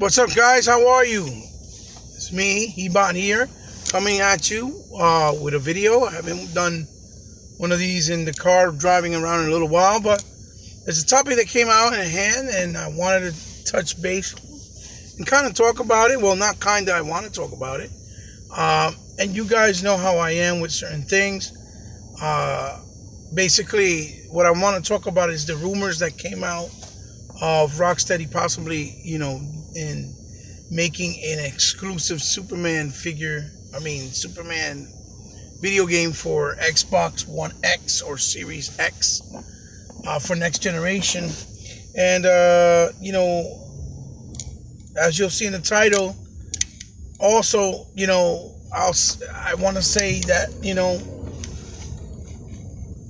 What's up, guys? How are you? It's me, Hebot here, coming at you with a video. I haven't done one of these in the car driving around in a little while, but it's a topic that came out in hand, and I wanted to touch base and kind of talk about it. Well, not kind of, I want to talk about it. And you guys know how I am with certain things. Basically, what I want to talk about is the rumors that came out of Rocksteady possibly, in making an exclusive Superman video game for Xbox One X or Series X for next generation. And, as you'll see in the title, also, I want to say that,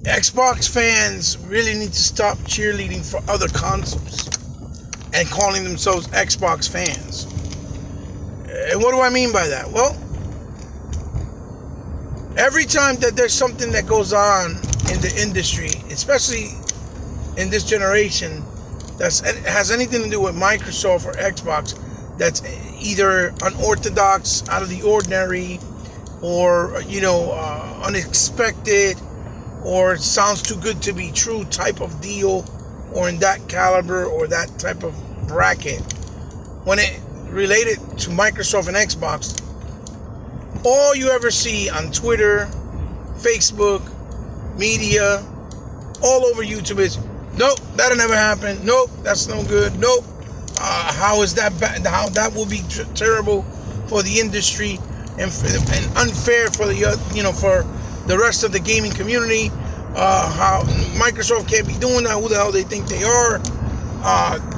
Xbox fans really need to stop cheerleading for other consoles and calling themselves Xbox fans. And what do I mean by that? Well, every time that there's something that goes on in the industry, especially in this generation, that has anything to do with Microsoft or Xbox, that's either unorthodox, out of the ordinary, or, unexpected, or sounds too good to be true type of deal, or in that caliber or that type of bracket, when it related to Microsoft and Xbox, all you ever see on Twitter, Facebook, media, all over YouTube is, nope, that'll never happen. Nope, that's no good. Nope. How is that bad? How that will be terrible for the industry and unfair for the for the rest of the gaming community. How Microsoft can't be doing that. Who the hell they think they are?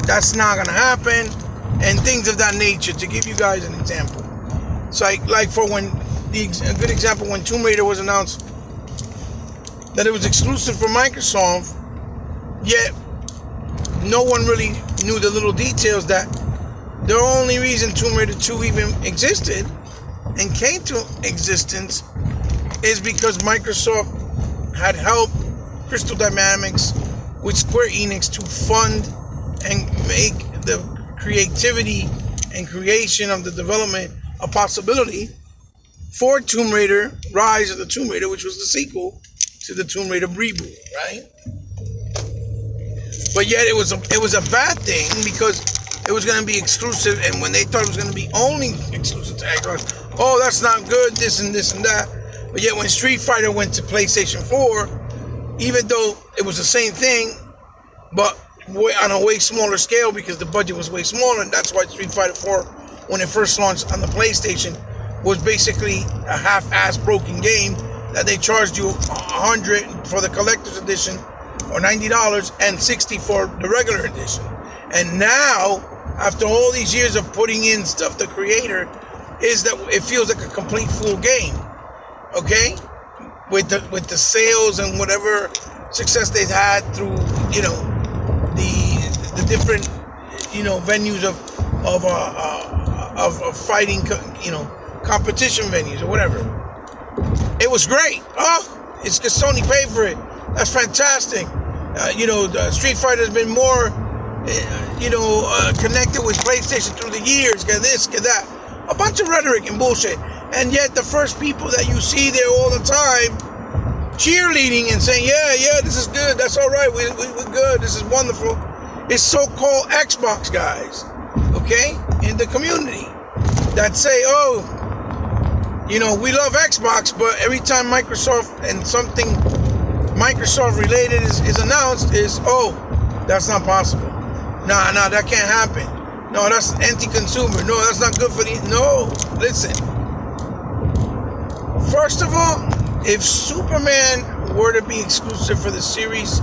That's not gonna happen, and things of that nature. To give you guys an example, it's like for when a good example when Tomb Raider was announced that it was exclusive for Microsoft, yet no one really knew the little details that the only reason Tomb Raider 2 even existed and came to existence is because Microsoft had helped Crystal Dynamics with Square Enix to fund and make the creativity and creation of the development a possibility for Tomb Raider, Rise of the Tomb Raider, which was the sequel to the Tomb Raider reboot, right? But yet it was a bad thing because it was going to be exclusive, and when they thought it was going to be only exclusive to Xbox, oh, that's not good, this and that. But yet when Street Fighter went to PlayStation 4, even though it was the same thing, but on a way smaller scale because the budget was way smaller, and that's why Street Fighter 4, when it first launched on the PlayStation, was basically a half-ass broken game that they charged you $100 for the collector's edition, or $90, and $60 for the regular edition. And now, after all these years of putting in stuff, the creator is that it feels like a complete full game. Okay, with the sales and whatever success they've had through the different venues of fighting competition venues or whatever. It was great. Oh, it's because Sony paid for it. That's fantastic. The Street Fighter has been more connected with PlayStation through the years. Get this, get that. A bunch of rhetoric and bullshit. And yet the first people that you see there all the time cheerleading and saying, yeah, this is good, that's all right, we're good, this is wonderful, is so-called Xbox guys, okay, in the community that say, we love Xbox, but every time Microsoft and something Microsoft related is announced, that's not possible. Nah, that can't happen. No, that's anti-consumer. No, that's not good for the... No, listen. First of all, if Superman were to be exclusive for the Series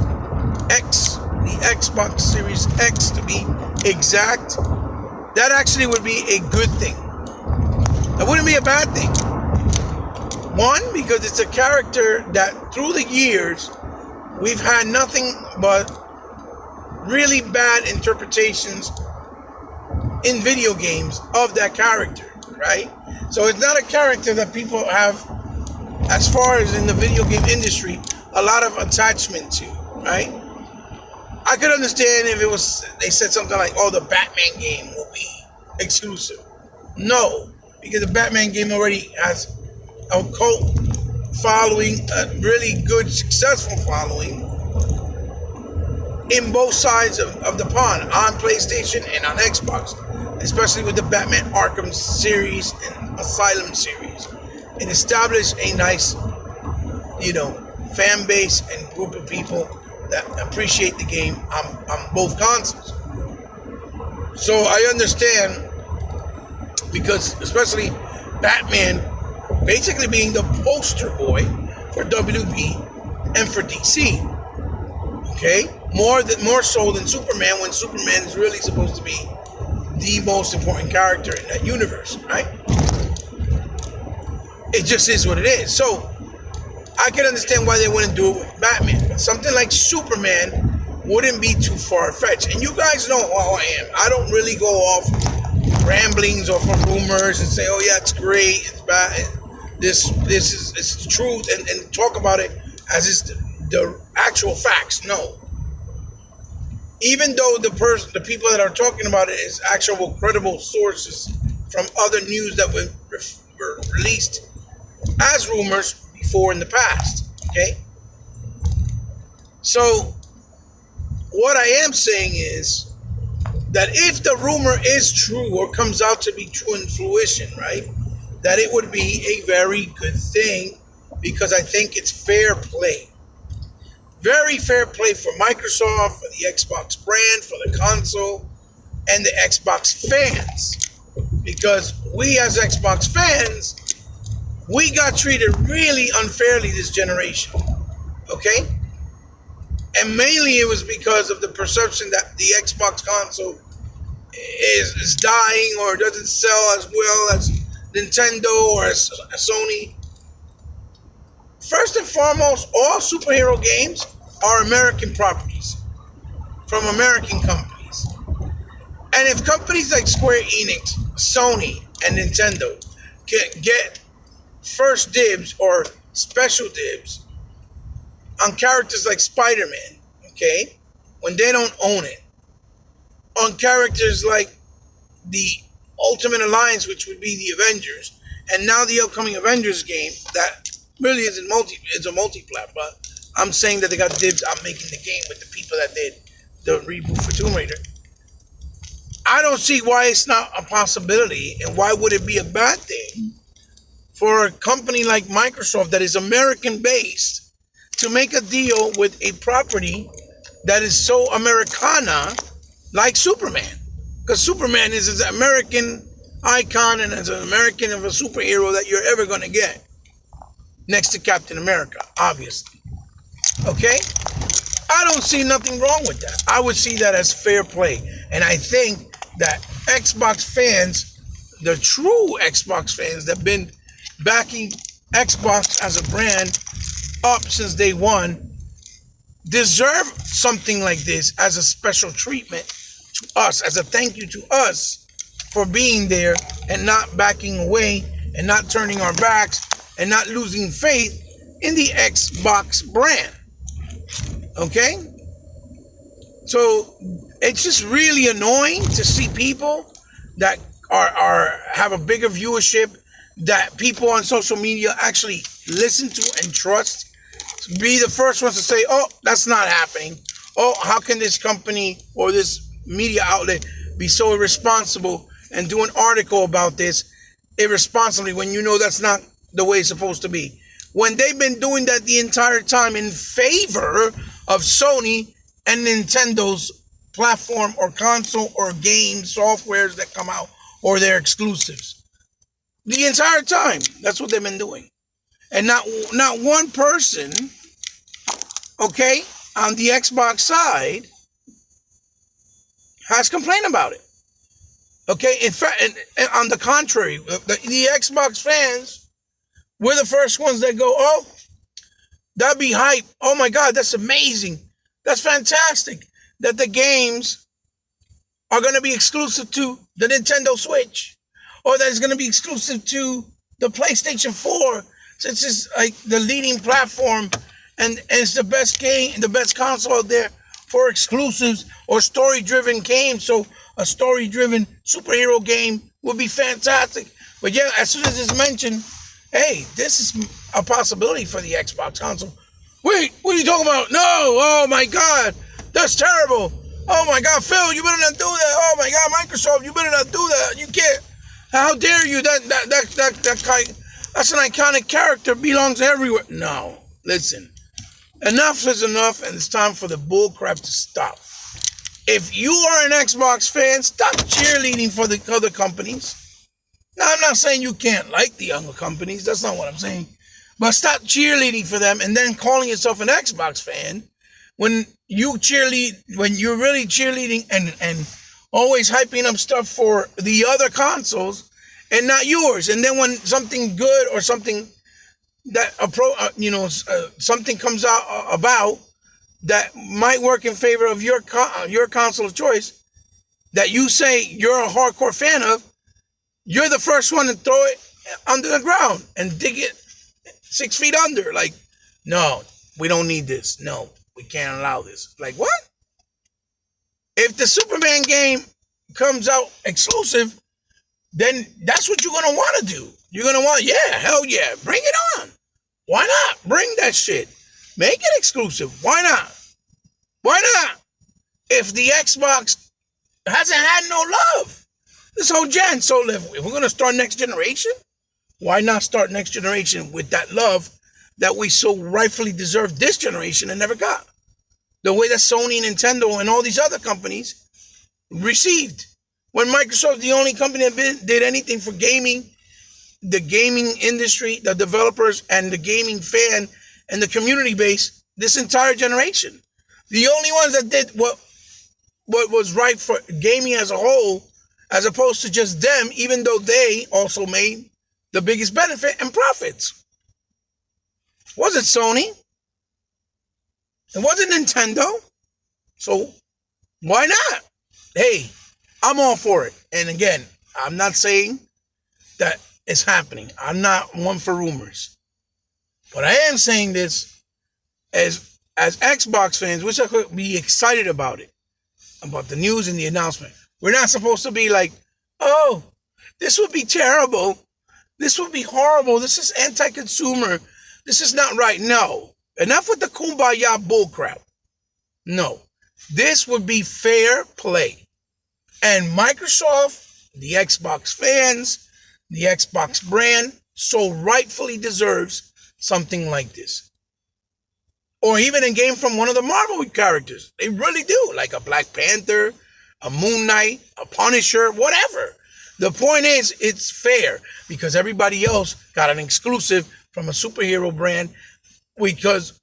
X, the Xbox Series X to be exact, that actually would be a good thing. That wouldn't be a bad thing. One, because it's a character that through the years, we've had nothing but really bad interpretations in video games of that character, right? So it's not a character that people have, as far as in the video game industry, a lot of attachment to, right? I could understand if they said something like, the Batman game will be exclusive. No, because the Batman game already has a cult following, a really good, successful following in both sides of the pond, on PlayStation and on Xbox, especially with the Batman Arkham series and Asylum series. It established a nice, fan base and group of people that appreciate the game on both consoles. So I understand, because especially Batman basically being the poster boy for WB and for DC. Okay? More so than Superman, when Superman is really supposed to be the most important character in that universe, right? It just is what it is. So I can understand why they wouldn't do it with Batman. But something like Superman wouldn't be too far-fetched. And you guys know how I am. I don't really go off ramblings or for rumors and say, oh yeah, it's great, it's bad, this is it's the truth, and talk about it as it's the actual facts. No. Even though the people that are talking about it is actual credible sources from other news that were released as rumors before in the past. Okay? So what I am saying is that if the rumor is true or comes out to be true in fruition, right, that it would be a very good thing, because I think it's fair play. Very fair play for Microsoft, for the Xbox brand, for the console, and the Xbox fans. Because we as Xbox fans, we got treated really unfairly this generation. Okay? And mainly it was because of the perception that the Xbox console is dying or doesn't sell as well as Nintendo or as Sony. First and foremost, all superhero games are American properties from American companies. And if companies like Square Enix, Sony, and Nintendo can get first dibs or special dibs on characters like Spider-Man, okay, when they don't own it, on characters like the Ultimate Alliance, which would be the Avengers, and now the upcoming Avengers game that really isn't it's a multi-plat, but I'm saying that they got dibs on making the game with the people that did the reboot for Tomb Raider. I don't see why it's not a possibility, and why would it be a bad thing for a company like Microsoft that is American-based to make a deal with a property that is so Americana like Superman. Because Superman is an American icon and as an American of a superhero that you're ever going to get. Next to Captain America, obviously. Okay? I don't see nothing wrong with that. I would see that as fair play. And I think that Xbox fans, the true Xbox fans that have been backing Xbox as a brand up since day one, deserve something like this as a special treatment to us, as a thank you to us for being there and not backing away and not turning our backs and not losing faith in the Xbox brand. Okay? So it's just really annoying to see people that have a bigger viewership, that people on social media actually listen to and trust, be the first ones to say, oh, that's not happening. Oh, how can this company or this media outlet be so irresponsible and do an article about this irresponsibly when you know that's not the way it's supposed to be? When they've been doing that the entire time in favor of Sony and Nintendo's platform or console or game softwares that come out or their exclusives. The entire time, that's what they've been doing. And not one person, okay, on the Xbox side has complained about it. Okay, in fact, and on the contrary, the Xbox fans were the first ones that go, oh, that'd be hype. Oh my God, that's amazing. That's fantastic that the games are going to be exclusive to the Nintendo Switch, or that it's going to be exclusive to the PlayStation 4, since it's like the leading platform and it's the best game, the best console out there for exclusives or story-driven games. So a story-driven superhero game would be fantastic. But yeah, as soon as it's mentioned, hey, this is a possibility for the Xbox console. Wait, what are you talking about? No, oh my God, that's terrible. Oh my God, Phil, you better not do that. Oh my God, Microsoft, you better not do that. You can't. How dare you? That kind. That's an iconic character. Belongs everywhere. No, listen. Enough is enough, and it's time for the bullcrap to stop. If you are an Xbox fan, stop cheerleading for the other companies. Now, I'm not saying you can't like the other companies. That's not what I'm saying. But stop cheerleading for them and then calling yourself an Xbox fan when you cheerlead, when you're really cheerleading and always hyping up stuff for the other consoles and not yours. And then when something good or something that something comes out about that might work in favor of your console of choice that you say you're a hardcore fan of, you're the first one to throw it under the ground and dig it 6 feet under. Like, no, we don't need this. No, we can't allow this. Like, what? If the Superman game comes out exclusive, then that's what you're going to want to do. You're going to want, yeah, hell yeah, bring it on. Why not? Bring that shit. Make it exclusive. Why not? Why not? If the Xbox hasn't had no love this whole gen, so if we're going to start next generation, why not start next generation with that love that we so rightfully deserve this generation and never got? The way that Sony, Nintendo, and all these other companies received. When Microsoft, the only company that did anything for gaming, the gaming industry, the developers, and the gaming fan, and the community base, this entire generation. The only ones that did what was right for gaming as a whole, as opposed to just them, even though they also made the biggest benefit and profits. It wasn't Sony. It wasn't Nintendo. So why not? Hey, I'm all for it. And again, I'm not saying that it's happening. I'm not one for rumors. But I am saying this as Xbox fans, which I could be excited about it, about the news and the announcement. We're not supposed to be like, oh, this would be terrible. This would be horrible. This is anti-consumer. This is not right. No. Enough with the kumbaya bullcrap. No. This would be fair play. And Microsoft, the Xbox fans, the Xbox brand, so rightfully deserves something like this. Or even a game from one of the Marvel characters. They really do. Like a Black Panther, a Moon Knight, a Punisher, whatever. The point is, it's fair because everybody else got an exclusive from a superhero brand because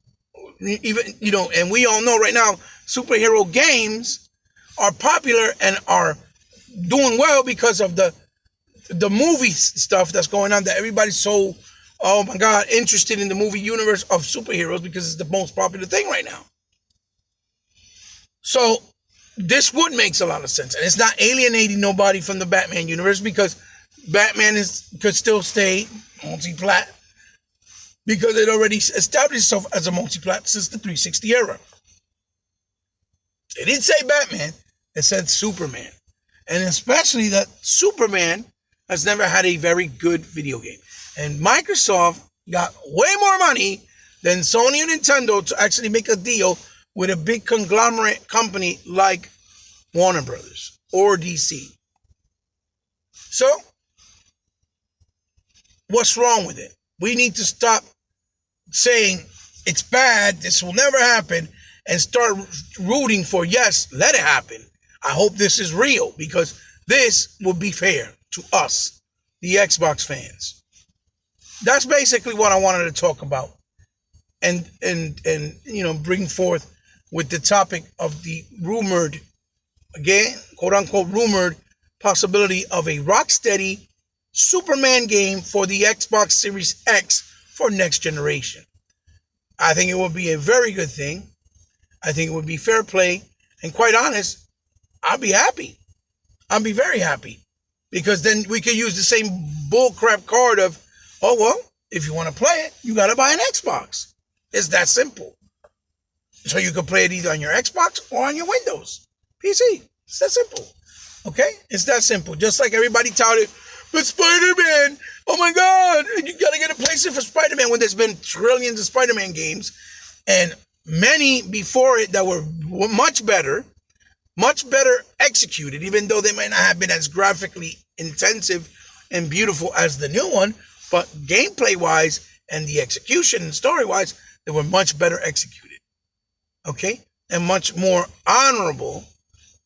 even, and we all know right now, superhero games are popular and are doing well because of the movie stuff that's going on, that everybody's so, oh my God, interested in the movie universe of superheroes because it's the most popular thing right now. So this would make a lot of sense. And it's not alienating nobody from the Batman universe because Batman could still stay multi-plat because it already established itself as a multi-plat since the 360 era. It didn't say Batman, it said Superman. And especially that Superman has never had a very good video game. And Microsoft got way more money than Sony and Nintendo to actually make a deal with a big conglomerate company like Warner Brothers or DC. So, what's wrong with it? We need to stop saying it's bad, this will never happen, and start rooting for, yes, let it happen. I hope this is real because this will be fair to us, the Xbox fans. That's basically what I wanted to talk about and bring forth with the topic of the rumored, again, quote unquote rumored possibility of a Rocksteady Superman game for the Xbox Series X for next generation. I think it would be a very good thing. I think it would be fair play. And quite honest, I'll be happy. I'll be very happy. Because then we could use the same bullcrap card of, oh, well, if you want to play it, you got to buy an Xbox. It's that simple. So you can play it either on your Xbox or on your Windows PC. It's that simple. Okay? It's that simple. Just like everybody touted, but Spider-Man, oh my God, you gotta get a PlayStation for Spider-Man when there's been trillions of Spider-Man games and many before it that were much better executed, even though they might not have been as graphically intensive and beautiful as the new one, but gameplay-wise and the execution and story-wise, they were much better executed. Okay? And much more honorable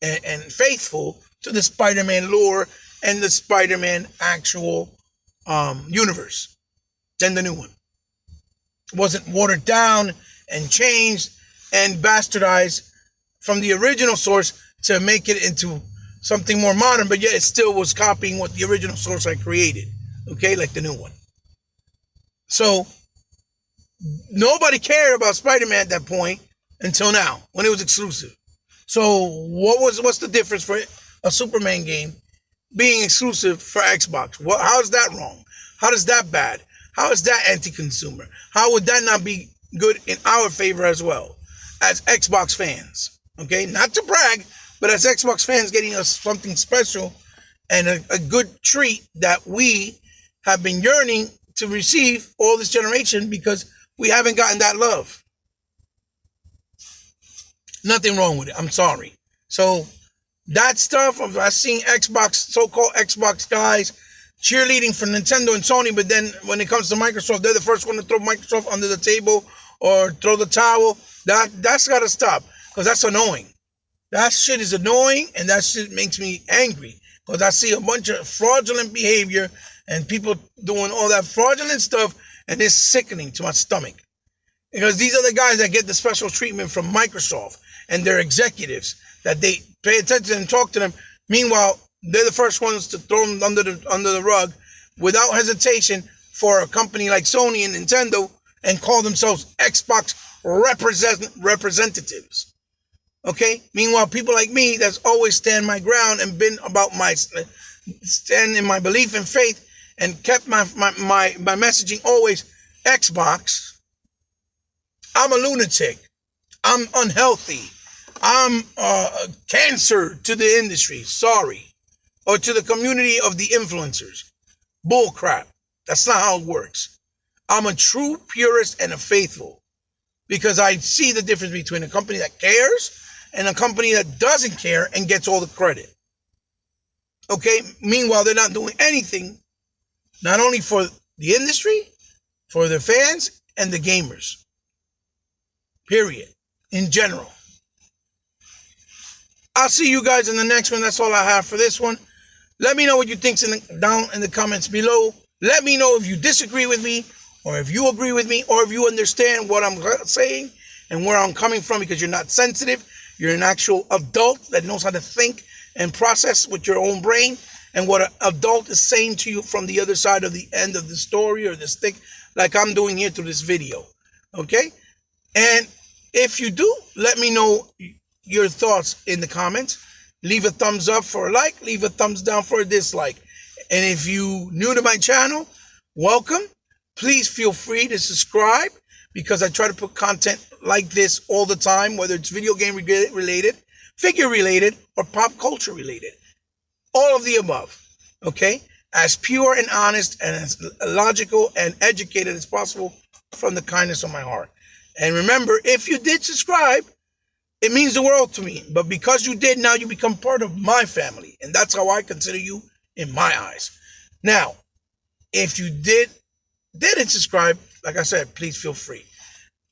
and faithful to the Spider-Man lore and the Spider-Man actual universe than the new one. It wasn't watered down and changed and bastardized from the original source to make it into something more modern, but yet it still was copying what the original source I created. Okay, like the new one. So nobody cared about Spider-Man at that point until now, when it was exclusive. So what's the difference for a Superman game being exclusive for Xbox? How is that wrong? How is that bad? How is that anti-consumer? How would that not be good in our favor as well as Xbox fans? Okay, not to brag, but as Xbox fans getting us something special and a good treat that we have been yearning to receive all this generation because we haven't gotten that love. Nothing wrong with it. I'm sorry. So that stuff, I've seen Xbox, so-called Xbox guys cheerleading for Nintendo and Sony, but then when it comes to Microsoft, they're the first one to throw Microsoft under the table or throw the towel. That's got to stop because that's annoying. That shit is annoying and that shit makes me angry because I see a bunch of fraudulent behavior and people doing all that fraudulent stuff and it's sickening to my stomach. Because these are the guys that get the special treatment from Microsoft and their executives that they pay attention and talk to them. Meanwhile, they're the first ones to throw them under the rug without hesitation for a company like Sony and Nintendo and call themselves Xbox representatives. Okay? Meanwhile, people like me that's always stand my ground and been about my stand in my belief and faith and kept my messaging always Xbox. I'm a lunatic. I'm unhealthy. I'm cancer to the industry. Sorry. Or to the community of the influencers. Bull crap. That's not how it works. I'm a true purist and a faithful. Because I see the difference between a company that cares and a company that doesn't care and gets all the credit. Okay? Meanwhile, they're not doing anything, not only for the industry, for their fans and the gamers. Period. In general. I'll see you guys in the next one. That's all I have for this one. Let me know what you think down in the comments below. Let me know if you disagree with me or if you agree with me or if you understand what I'm saying and where I'm coming from because you're not sensitive. You're an actual adult that knows how to think and process with your own brain and what an adult is saying to you from the other side of the end of the story or the stick like I'm doing here through this video. Okay? And if you do, let me know your thoughts in the comments. Leave a thumbs up for a like. Leave a thumbs down for a dislike. And if you new to my channel, welcome. Please feel free to subscribe because I try to put content like this all the time, whether it's video game related, figure related, or pop culture related. All of the above. Okay? As pure and honest and as logical and educated as possible from the kindness of my heart. And remember, if you did subscribe, it means the world to me. But because you did, now you become part of my family. And that's how I consider you in my eyes. Now, if you didn't subscribe, like I said, please feel free.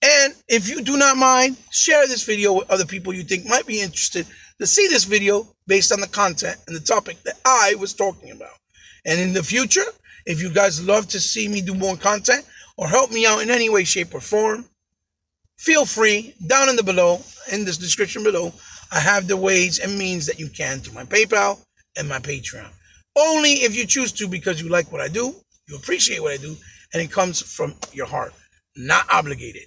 And if you do not mind, share this video with other people you think might be interested to see this video based on the content and the topic that I was talking about. And in the future, if you guys love to see me do more content or help me out in any way, shape, or form, feel free, down in this description below, I have the ways and means that you can through my PayPal and my Patreon. Only if you choose to because you like what I do, you appreciate what I do, and it comes from your heart, not obligated.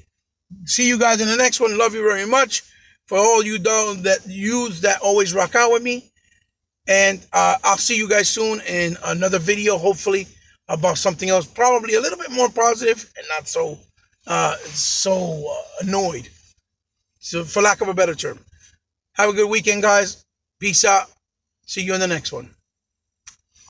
See you guys in the next one. Love you very much. For all you that always rock out with me. And I'll see you guys soon in another video, hopefully, about something else, probably a little bit more positive and not so annoyed. So, for lack of a better term. Have a good weekend, guys. Peace out. See you in the next one.